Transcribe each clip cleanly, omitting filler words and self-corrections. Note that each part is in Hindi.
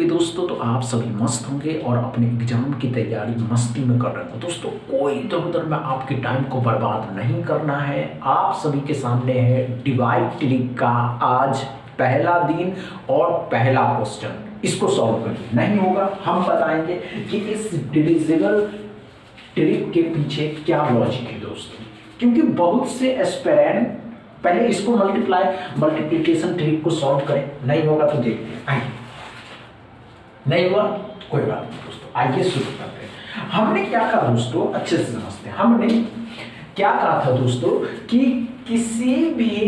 होंगे दोस्तों, तो आप सभी मस्त होंगे और अपने एग्जाम की तैयारी मस्ती में कर रहे हो। दोस्तों कोई इधर उधर में आपके टाइम को बर्बाद नहीं करना है। आप सभी के सामने है डिवाइड ट्रिक का आज पहला दिन और पहला क्वेश्चन। इसको सॉल्व करिए, नहीं होगा हम बताएंगे कि इस डिविजिबल ट्रिक के पीछे क्या लॉजिक है दोस्तों, क्योंकि बहुत से एस्पिरेंट पहले इसको मल्टीप्लिकेशन ट्रिक को सॉल्व करें, नहीं होगा तो देखते हैं। आइए, नहीं हुआ कोई बात नहीं दोस्तों, आइए शुरू करते हैं। हमने क्या कहा दोस्तों, अच्छे से समझते हैं। हमने क्या कहा था दोस्तों कि किसी भी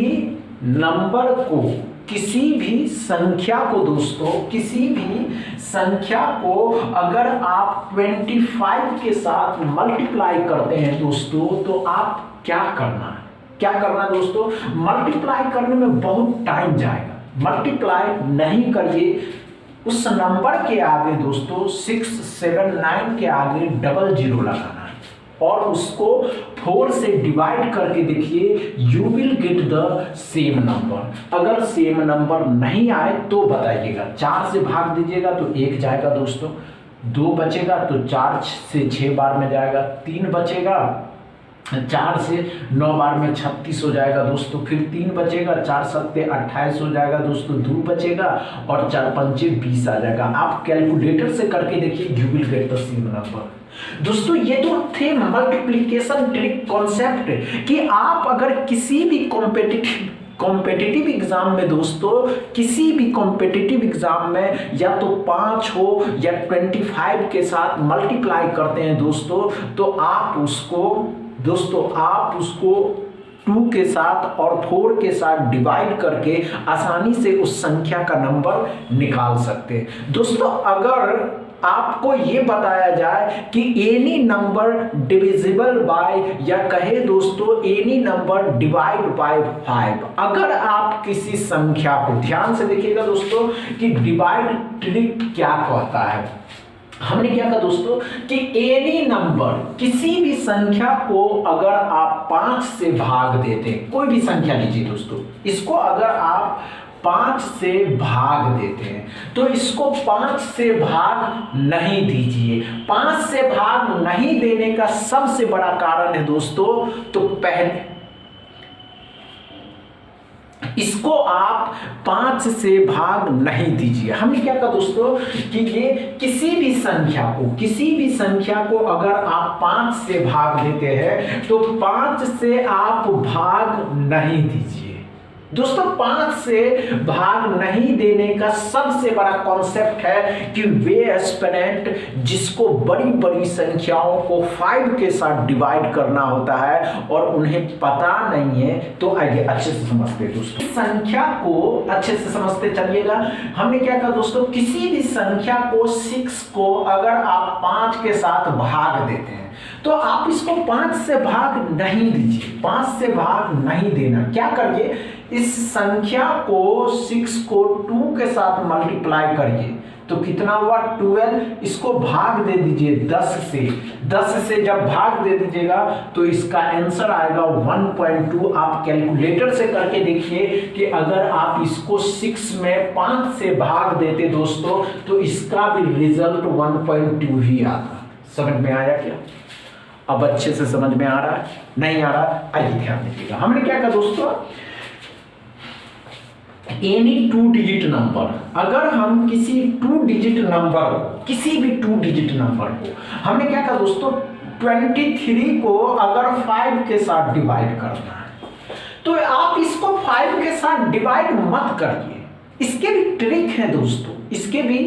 नंबर को, किसी भी संख्या को दोस्तों, किसी भी संख्या को अगर आप 25 के साथ मल्टीप्लाई करते हैं दोस्तों, तो आप क्या करना है, क्या करना है दोस्तों, मल्टीप्लाई करने में बहुत टाइम जाएगा। मल्टीप्लाई नहीं करिए, उस नंबर के आगे दोस्तों 679 के आगे 00 लगाना है और उसको 4 से डिवाइड करके देखिए, you will get the same number. अगर सेम नंबर नहीं आए तो बताइएगा, 4 से भाग दीजिएगा तो 1 जाएगा दोस्तों, 2 बचेगा तो 4 से 6 बार में जाएगा, 3 बचेगा, 4 से 9 बार में 36 हो जाएगा दोस्तों, फिर 3 बचेगा, 4 सत्ते 28 हो जाएगा दोस्तों, 2 बचेगा और 4 पंचे 20 आ जाएगा। आप कैलकुलेटर से करके देखिए, you will get the same number. दोस्तों ये तो थे मल्टीप्लिकेशन ट्रिक कॉन्सेप्ट कि आप अगर किसी भी कॉम्पिटिटिव एग्जाम में दोस्तों, किसी भी कॉम्पिटिटिव एग्जाम में या तो 5 हो या 25 के साथ मल्टीप्लाई करते हैं दोस्तों, तो आप उसको 2 के साथ और 4 के साथ डिवाइड करके आसानी से उस संख्या का नंबर निकाल सकते हैं। दोस्तों अगर आपको ये बताया जाए कि एनी नंबर डिविजिबल बाय, या कहे दोस्तों एनी नंबर डिवाइड बाय 5, अगर आप किसी संख्या को, ध्यान से देखिएगा दोस्तों कि डिवाइड ट्रिक क्या कहता है। हमने क्या कहा दोस्तों कि एनी नंबर, किसी भी संख्या को अगर आप 5 से भाग देते हैं, कोई भी संख्या लीजिए दोस्तों, इसको अगर आप 5 से भाग देते हैं तो इसको 5 से भाग नहीं दीजिए। 5 से भाग नहीं देने का सबसे बड़ा कारण है दोस्तों, तो पहले इसको आप 5 से भाग नहीं दीजिए। हमने क्या कहा दोस्तों कि ये किसी भी संख्या को अगर आप 5 से भाग देते हैं तो 5 से आप भाग नहीं दीजिए दोस्तों। 5 से भाग नहीं देने का सबसे बड़ा कॉन्सेप्ट है कि वे एस्पिरेंट जिसको बड़ी बड़ी संख्याओं को 5 के साथ डिवाइड करना होता है और उन्हें पता नहीं है, तो आइए अच्छे से समझते हैं दोस्तों, संख्या को अच्छे से समझते चलिएगा। हमने क्या कहा दोस्तों, किसी भी संख्या को 6 को अगर आप 5 के साथ भाग देते हैं तो आप इसको 5 से भाग नहीं दीजिए, 5 से भाग नहीं देना। क्या करिए, इस संख्या को 6 को 2 के साथ मल्टीप्लाई करिए तो कितना हुआ 12, इसको भाग दे दीजिए 10 से। 10 से जब भाग दे दीजिएगा तो इसका आंसर आएगा 1.2। आप कैलकुलेटर से करके देखिए कि अगर आप इसको 6 में 5 से भाग देते दोस्तों तो इसका भी रिजल्ट 1.2 ही आता। समझ में आया क्या? अब अच्छे से समझ में आ रहा है, नहीं आ रहा? आइए ध्यान दीजिएगा। हमने क्या कहा दोस्तों, एनी 2 डिजिट नंबर, अगर हम किसी 2 डिजिट नंबर को, किसी भी 2 डिजिट नंबर को, हमने क्या कहा दोस्तों 23 को अगर 5 के साथ डिवाइड करना है तो आप इसको 5 के साथ डिवाइड मत करिए। इसके भी ट्रिक है दोस्तों, इसके भी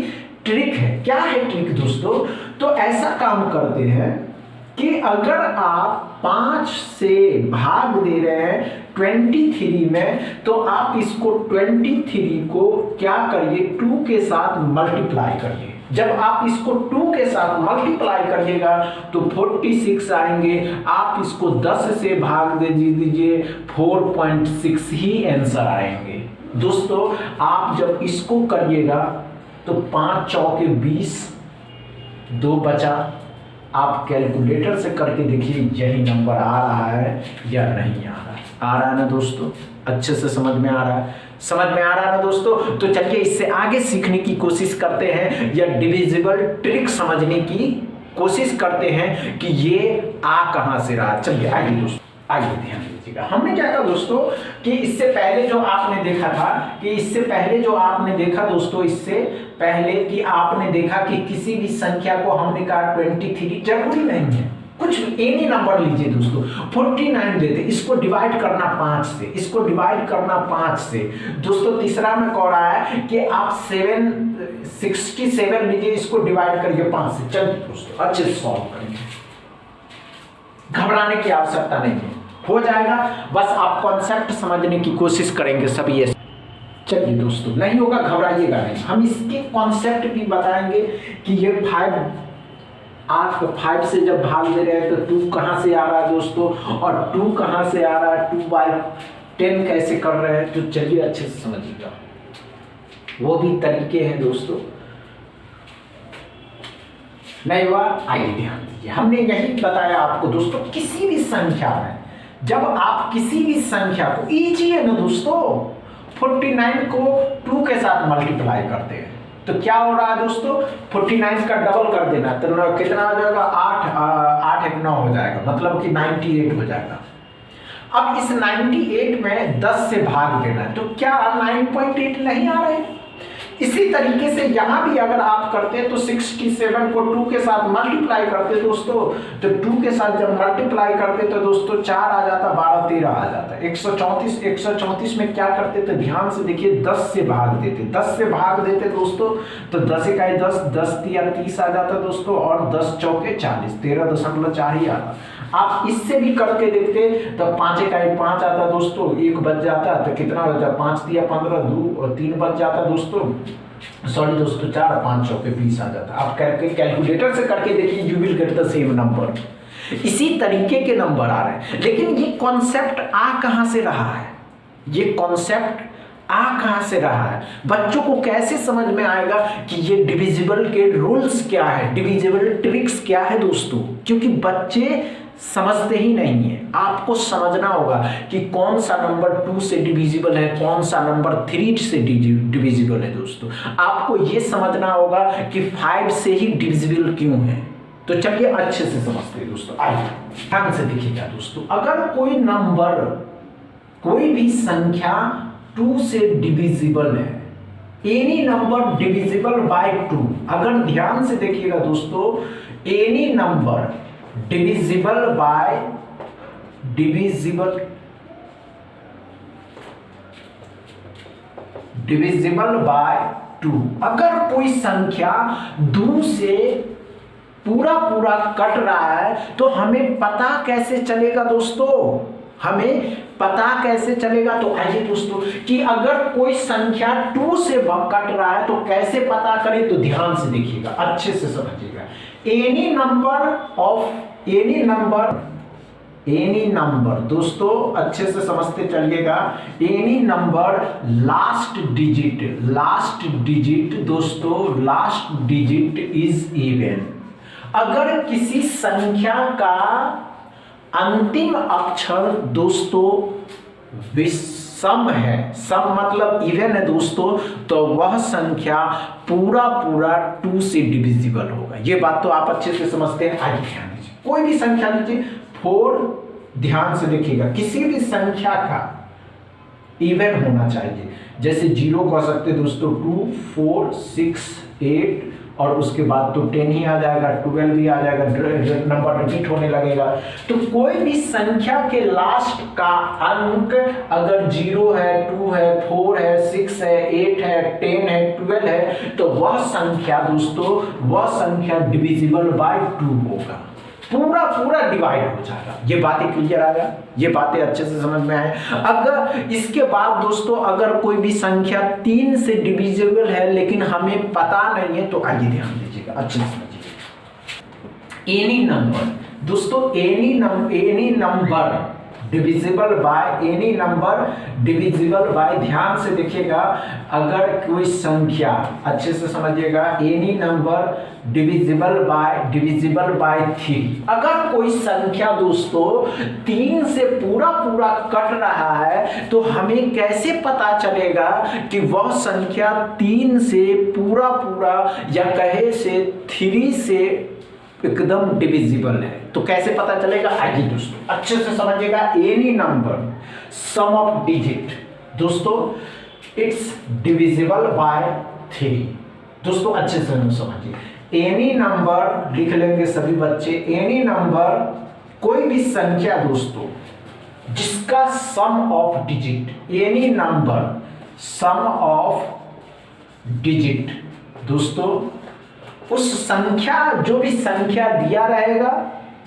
ट्रिक है। क्या है ट्रिक दोस्तों, तो ऐसा काम करते हैं कि अगर आप 5 से भाग दे रहे हैं 23 में तो आप इसको 23 को क्या करिए 2 के साथ मल्टीप्लाई करिए। जब आप इसको 2 के साथ मल्टीप्लाई करिएगा तो 46 आएंगे। आप इसको 10 से भाग दे दीजिए, 4.6 ही आंसर आएंगे दोस्तों। आप जब इसको करिएगा तो 5 चौके 20, 2 बचा। आप कैलकुलेटर से करके देखिए यही नंबर आ रहा है या नहीं आ रहा है। आ रहा है ना दोस्तों, अच्छे से समझ में आ रहा है। समझ में आ रहा है ना दोस्तों? तो चलिए इससे आगे सीखने की कोशिश करते हैं या डिविजिबल ट्रिक समझने की कोशिश करते हैं कि ये आ कहां से रहा। चलिए आइए दोस्तों, आइए ध्यान दीजिएगा। हमने क्या कहा दोस्तों कि इससे पहले जो आपने देखा था इससे पहले कि आपने देखा कि किसी भी संख्या को हमने कहा 23, जरूरी नहीं है कुछ भी एनी नंबर लीजिए दोस्तों, 49 देते, इसको डिवाइड करना 5 से, इसको डिवाइड करना 5 से दोस्तों। तीसरा में कह रहा है कि आप 67 लीजिए, इसको डिवाइड करिए 5 से। चलिए दोस्तों अच्छे से सॉल्व करेंगे, घबराने की आवश्यकता नहीं है, हो जाएगा। बस आप कॉन्सेप्ट समझने की कोशिश करेंगे सभी। चलिए दोस्तों, नहीं होगा घबराइएगा नहीं, हम इसके कॉन्सेप्ट भी बताएंगे कि ये 5 से जब भाग दे रहे हैं तो 2 कहां से आ रहा है दोस्तों, और 2 कहां से आ रहा है, 2/10 कैसे कर रहे हैं। तो चलिए अच्छे से समझिएगा, वो भी तरीके हैं दोस्तों। नहीं हुआ, आइए ध्यान दीजिए। हमने यही बताया आपको दोस्तों, किसी भी संख्या में जब आप किसी भी संख्या को, इजी है ना दोस्तों, 49 को 2 के साथ मल्टीप्लाई करते हैं तो क्या हो रहा है दोस्तों, 49 का डबल कर देना तो कितना हो जाएगा, 8 1 9 हो जाएगा, मतलब कि 98 हो जाएगा। अब इस 98 में 10 से भाग देना है तो क्या 9.8 नहीं आ रहे हैं। इसी तरीके से यहां भी अगर आप करते हैं तो 67 को 2 के साथ मल्टीप्लाई करते दोस्तों, तो 2 के साथ जब मल्टीप्लाई करते तो दोस्तों 4 आ जाता, 12 13 आ जाता। 134 में क्या करते तो ध्यान से देखिए, 10 से भाग देते दोस्तों, तो 10 इकाई 10, 10 तिया 30 आ जाता दोस्तों, और 10 चौके 40, 13.4 ही आता। आप इससे भी करके देखते तो 5 इकाई 5 आता दोस्तों, 1 बच जाता तो कितना हो जाता, 5 तिया 15, 2 और 3 बच जाता दोस्तों, सॉरी दोस्तों 4 5 चौके 20 आ जाता। आप करके कैलकुलेटर से करके देखिए, you will get the same number. इसी तरीके के नंबर आ रहे हैं, लेकिन ये कॉन्सेप्ट आ कहां से रहा है, बच्चों को कैसे समझ में आएगा कि ये डिविजिबल के रूल्स क्या है, डिविजिबल ट्रिक्स क्या है दोस्तों, क्योंकि बच्चे समझते ही नहीं है। आपको समझना होगा कि कौन सा नंबर 2 से डिविजिबल है, कौन सा नंबर 3 से डिविजिबल है दोस्तों। आपको ये समझना होगा कि 5 से ही डिविजिबल क्यों है। तो चलिए अच्छे से समझते हैं दोस्तों, आइए ध्यान से देखिएगा दोस्तों। अगर कोई नंबर, कोई भी संख्या 2 से डिविजिबल है, एनी नंबर डिविजिबल बाय 2, अगर ध्यान से देखिएगा दोस्तों, एनी नंबर डिविजिबल बाय 2, अगर कोई संख्या 2 से पूरा कट रहा है तो हमें पता कैसे चलेगा दोस्तों, तो आइए दोस्तों कि अगर कोई संख्या 2 से कट रहा है तो कैसे पता करें, तो ध्यान से देखिएगा, अच्छे से समझिएगा। एनी नंबर दोस्तों अच्छे से समझते चलिएगा, any number last digit is even. अगर किसी संख्या का अंतिम अक्षर दोस्तों विषम है, सम मतलब इवन है दोस्तों, तो वह संख्या पूरा 2 से डिविजिबल होगा। ये बात तो आप अच्छे से समझते हैं। आइए ध्यान दीजिए, कोई भी संख्या लीजिए, 4, ध्यान से देखिएगा, किसी भी संख्या का इवन होना चाहिए। जैसे 0 कह सकते दोस्तों, 2 4 6 8, और उसके बाद तो 10 ही आ जाएगा, 12 भी आ जाएगा, नंबर रिपीट होने लगेगा। तो कोई भी संख्या के लास्ट का अंक अगर 0 है, 2 है, 4 है, 6 है, 8 है, 10 है, 12 है, तो वह संख्या डिविजिबल बाय 2 होगा, पूरा डिवाइड हो जाएगा। ये बातें क्लियर आ गया, ये बातें अच्छे से समझ में आए। अगर इसके बाद दोस्तों अगर कोई भी संख्या 3 से डिविजिबल है लेकिन हमें पता नहीं है, तो आइए ध्यान दीजिएगा, अच्छे से समझिए। एनी नंबर दोस्तों, any number divisible by any number divisible by, ध्यान से देखिएगा, अगर कोई संख्या, अच्छे से समझिएगा, एनी नंबर डिविजिबल बाय 3, अगर कोई संख्या दोस्तों 3 से पूरा पूरा कट रहा है तो हमें कैसे पता चलेगा कि वह संख्या 3 से पूरा पूरा या कहे से 3 से एकदम डिविजिबल है। तो कैसे पता चलेगा, आइए दोस्तों अच्छे से समझिएगा। Any number sum of digit दोस्तों इट्स डिविजिबल बाय 3। दोस्तों अच्छे से समझिए, एनी नंबर लिख लेंगे सभी बच्चे, एनी नंबर कोई भी संख्या दोस्तों जिसका sum of digit, any number sum of digit दोस्तों, उस संख्या, जो भी संख्या दिया रहेगा,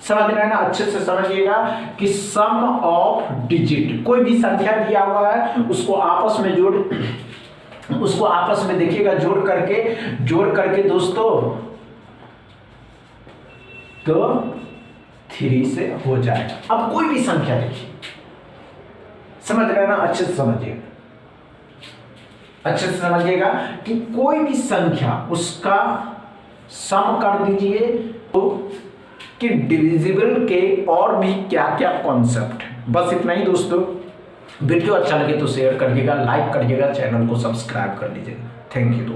समझ रहे हैं ना, अच्छे से समझिएगा कि सम ऑफ डिजिट, कोई भी संख्या दिया हुआ है उसको आपस में देखिएगा जोड़ करके दोस्तों तो 3 से हो जाएगा। अब कोई भी संख्या देखिए, समझ रहे हैं ना, अच्छे से समझिएगा कि कोई भी संख्या उसका सम कर दीजिए तो कि डिविजिबल के और भी क्या क्या कॉन्सेप्ट है। बस इतना ही दोस्तों, वीडियो अच्छा लगे तो शेयर करिएगा, लाइक करिएगा, चैनल को सब्सक्राइब कर लीजिएगा। Thank you.